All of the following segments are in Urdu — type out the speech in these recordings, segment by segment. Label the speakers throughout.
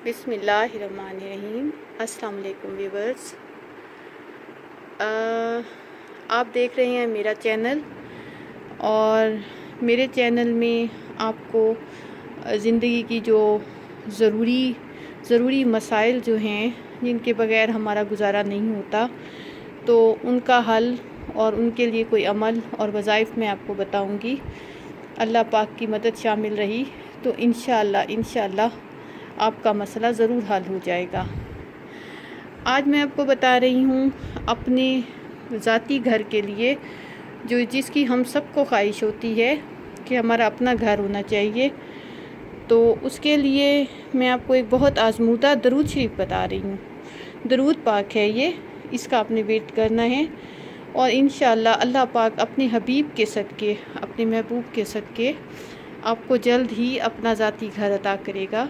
Speaker 1: بسم اللہ الرحمن الرحیم۔ السلام علیکم ویورز، آپ دیکھ رہے ہیں میرا چینل، اور میرے چینل میں آپ کو زندگی کی جو ضروری مسائل جو ہیں جن کے بغیر ہمارا گزارا نہیں ہوتا، تو ان کا حل اور ان کے لیے کوئی عمل اور وظائف میں آپ کو بتاؤں گی۔ اللہ پاک کی مدد شامل رہی تو انشاءاللہ آپ کا مسئلہ ضرور حل ہو جائے گا۔ آج میں آپ کو بتا رہی ہوں اپنے ذاتی گھر کے لیے، جس کی ہم سب کو خواہش ہوتی ہے کہ ہمارا اپنا گھر ہونا چاہیے۔ تو اس کے لیے میں آپ کو ایک بہت آزمودہ درود شریف بتا رہی ہوں۔ درود پاک ہے یہ، اس کا آپ نے ویٹ کرنا ہے، اور انشاءاللہ اللہ پاک اپنے حبیب کے صدقے، اپنے محبوب کے صدقے آپ کو جلد ہی اپنا ذاتی گھر عطا کرے گا۔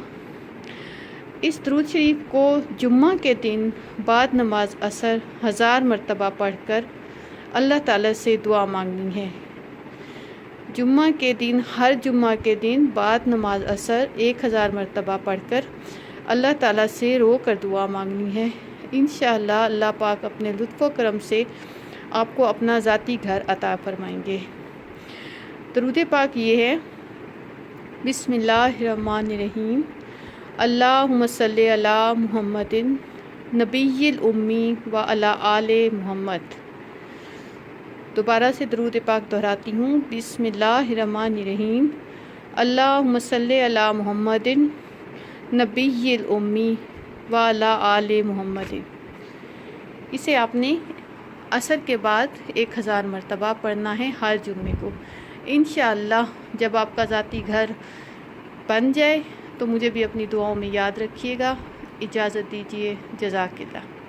Speaker 1: اس درود شریف کو جمعہ کے دن بعد نماز عصر 1000 مرتبہ پڑھ کر اللہ تعالیٰ سے دعا مانگنی ہے۔ ہر جمعہ کے دن بعد نماز عصر 1000 مرتبہ پڑھ کر اللہ تعالیٰ سے رو کر دعا مانگنی ہے۔ انشاءاللہ اللہ پاک اپنے لطف و کرم سے آپ کو اپنا ذاتی گھر عطا فرمائیں گے۔ درود پاک یہ ہے: بسم اللہ الرحمن الرحیم، اللہم صلی علی محمد نبی الامی و علی آل محمد۔ دوبارہ سے درود پاک دہراتی ہوں: بسم اللہ الرحمن الرحیم، اللہم صلی علی محمد نبی الامی و علی آل محمد۔ اسے آپ نے عصر کے بعد 1000 مرتبہ پڑھنا ہے ہر جمعے کو۔ انشاءاللہ جب آپ کا ذاتی گھر بن جائے تو مجھے بھی اپنی دعاؤں میں یاد رکھیے گا۔ اجازت دیجیے، جزاک اللہ۔